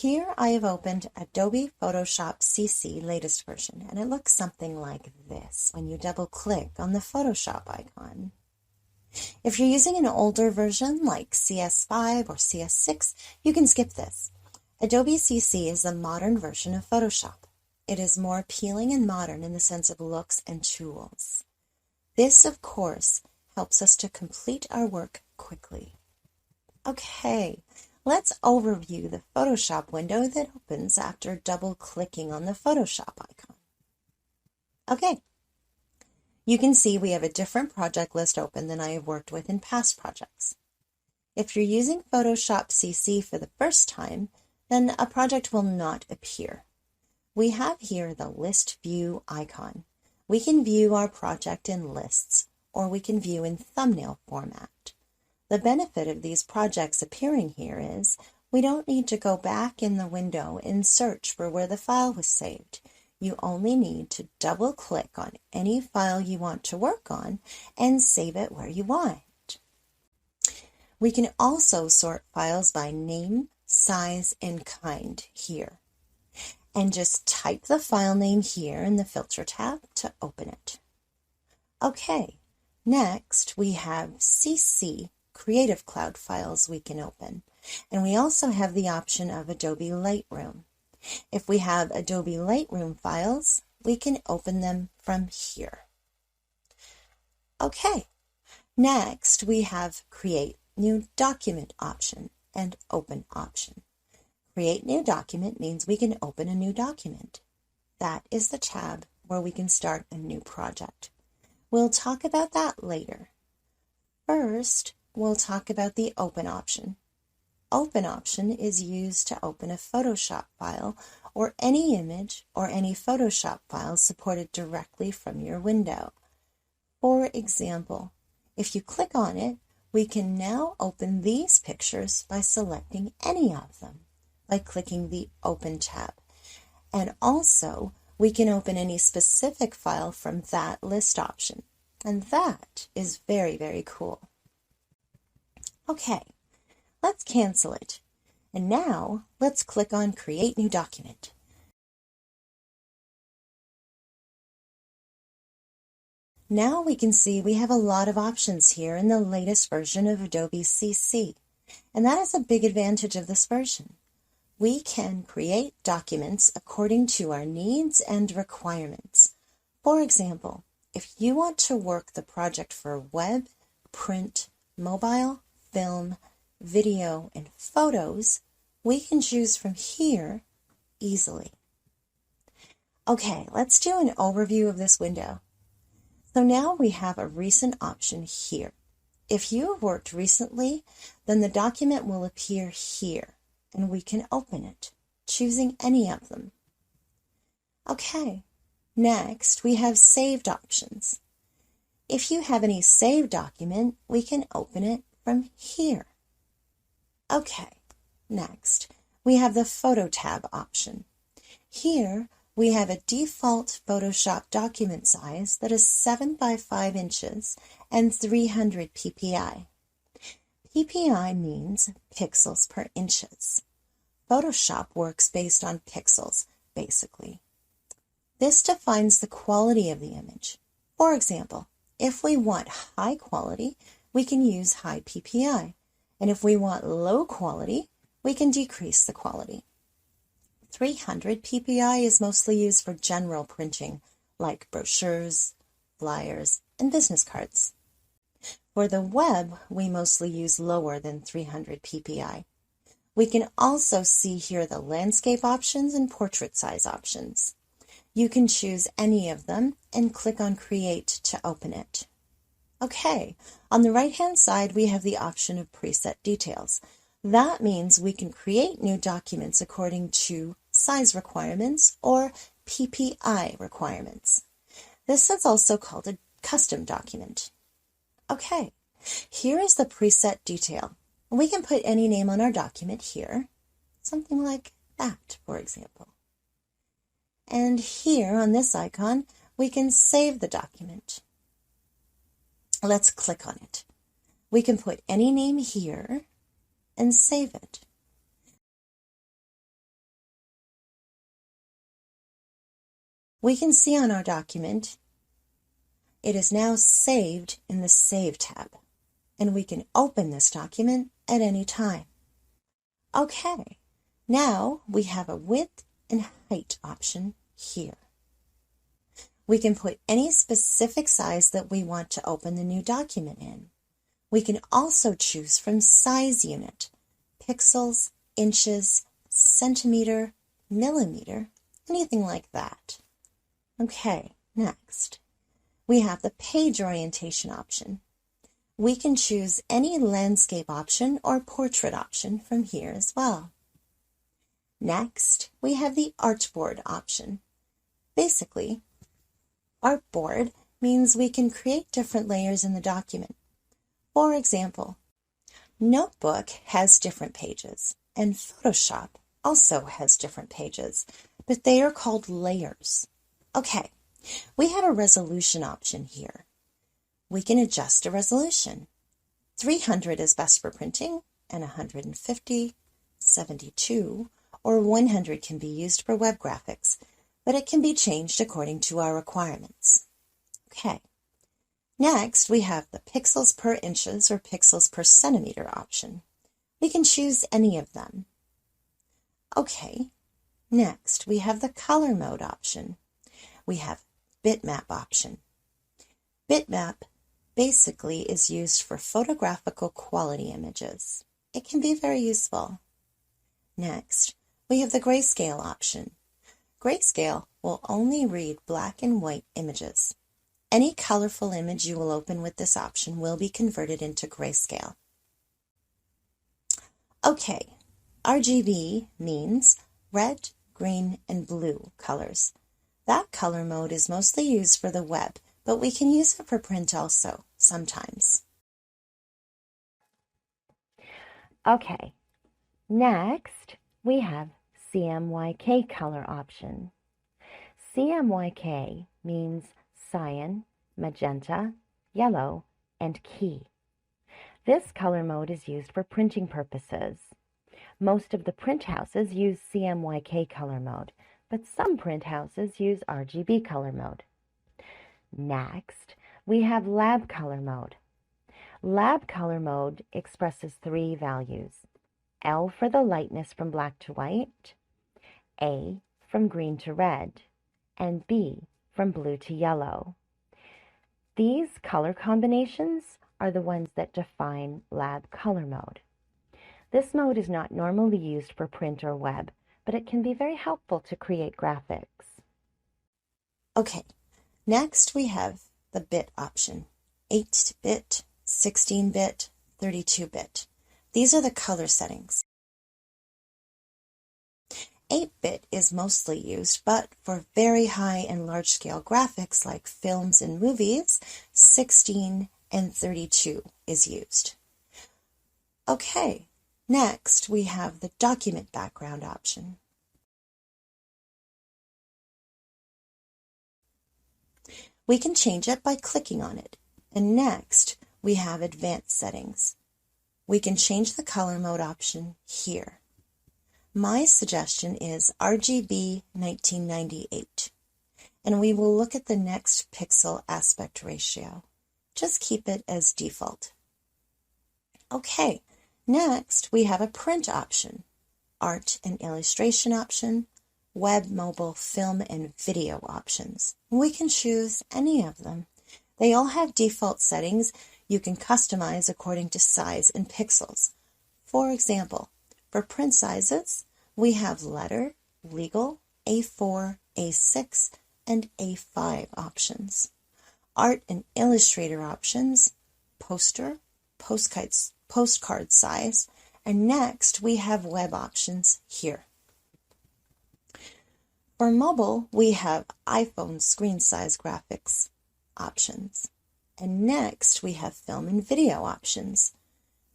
Here I have opened Adobe Photoshop CC latest version, and it looks something like this when you double click on the Photoshop icon. If you're using an older version like CS5 or CS6, you can skip this. Adobe CC is the modern version of Photoshop. It is more appealing and modern in the sense of looks and tools. This, of course, helps us to complete our work quickly. Okay, let's overview the Photoshop window that opens after double-clicking on the Photoshop icon. Okay, you can see we have a different project list open than I have worked with in past projects. If you're using Photoshop CC for the first time, then a project will not appear. We have here the List View icon. We can view our project in lists, or we can view in thumbnail format. The benefit of these projects appearing here is we don't need to go back in the window and search for where the file was saved. You only need to double click on any file you want to work on and save it where you want. We can also sort files by name, size, and kind here. And just type the file name here in the Filter tab to open it. Okay, next we have CC Creative Cloud files we can open, and we also have the option of Adobe Lightroom. If we have Adobe Lightroom files, we can open them from here. Okay, next we have Create New Document option and Open option. Create New Document means we can open a new document. That is the tab where we can start a new project. We'll talk about that later. First, we'll talk about the Open option. Open option is used to open a Photoshop file or any image or any Photoshop file supported directly from your window. For example, if you click on it, we can now open these pictures by selecting any of them by clicking the Open tab. And also, we can open any specific file from that list option. And that is very, very cool. Okay, let's cancel it. And now, let's click on Create New Document. Now we can see we have a lot of options here in the latest version of Adobe CC. And that is a big advantage of this version. We can create documents according to our needs and requirements. For example, if you want to work the project for web, print, mobile, film, video, and photos, we can choose from here easily. Okay, let's do an overview of this window. So now we have a recent option here. If you have worked recently, then the document will appear here, and we can open it, choosing any of them. Okay, next we have saved options. If you have any saved document, we can open it from here. Okay, next we have the Photo tab option. Here we have a default Photoshop document size that is 7 by 5 inches and 300 ppi. ppi means pixels per inches. Photoshop works based on pixels, basically. This defines the quality of the image. For example, if we want high quality, we can use high ppi. And if we want low quality, we can decrease the quality. 300 ppi is mostly used for general printing, like brochures, flyers, and business cards. For the web, we mostly use lower than 300 ppi. We can also see here the landscape options and portrait size options. You can choose any of them and click on Create to open it. Okay, on the right-hand side, we have the option of preset details. That means we can create new documents according to size requirements or PPI requirements. This is also called a custom document. Okay, here is the preset detail. We can put any name on our document here, something like that, for example. And here on this icon, we can save the document. Let's click on it. We can put any name here and save it. we can see on our document it is now saved in the Save tab, and we can open this document at any time. Okay, now we have a width and height option here. We can put any specific size that we want to open the new document in. We can also choose from size unit, pixels, inches, centimeter, millimeter, anything like that. Okay, next, we have the page orientation option. We can choose any landscape option or portrait option from here as well. Next, we have the artboard option. Basically, artboard means we can create different layers in the document. For example, Notebook has different pages, and Photoshop also has different pages, but they are called layers. Okay, we have a resolution option here. We can adjust a resolution. 300 is best for printing, and 150, 72, or 100 can be used for web graphics, but it can be changed according to our requirements. Okay. Next, we have the pixels per inches or pixels per centimeter option. We can choose any of them. Okay. Next, we have the color mode option. We have bitmap option. Bitmap basically is used for photographical quality images. It can be very useful. Next, we have the grayscale option. Grayscale will only read black and white images. Any colorful image you will open with this option will be converted into grayscale. Okay, RGB means red, green, and blue colors. That color mode is mostly used for the web, but we can use it for print also, sometimes. Okay, next we have CMYK color option. CMYK means cyan, magenta, yellow, and key. This color mode is used for printing purposes. Most of the print houses use CMYK color mode, but some print houses use RGB color mode. Next, we have lab color mode. Lab color mode expresses three values: L for the lightness from black to white, A from green to red, and B from blue to yellow. These color combinations are the ones that define lab color mode. This mode is not normally used for print or web, but it can be very helpful to create graphics. Okay, next we have the bit option. 8-bit, 16-bit, 32-bit. These are the color settings. 8-bit is mostly used, but for very high and large-scale graphics like films and movies, 16 and 32 is used. Okay, next we have the document background option. We can change it by clicking on it. And next, we have advanced settings. We can change the color mode option here. My suggestion is RGB 1998, and we will look at the next pixel aspect ratio. Just keep it as default. Okay, next we have a print option, art and illustration option, web, mobile, film, and video options. We can choose any of them. They all have default settings you can customize according to size and pixels. For example, for print sizes, we have letter, legal, A4, A6, and A5 options. Art and illustrator options, poster, postcard size, and next we have web options here. For mobile, we have iPhone screen size graphics options. And next we have film and video options.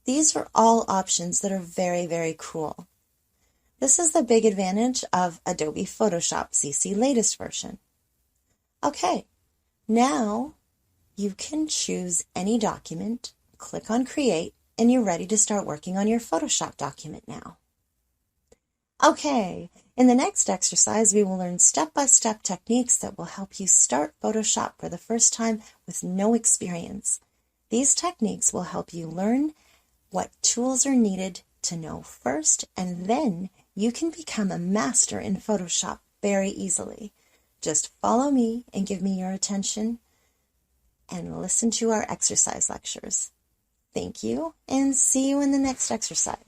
These are all options that are very, very cool. This is the big advantage of Adobe Photoshop CC latest version. Okay, now you can choose any document, click on Create, and you're ready to start working on your Photoshop document now. Okay, in the next exercise, we will learn step-by-step techniques that will help you start Photoshop for the first time with no experience. These techniques will help you learn what tools are needed to know first, and then you can become a master in Photoshop very easily. Just follow me and give me your attention and listen to our exercise lectures. Thank you, and see you in the next exercise.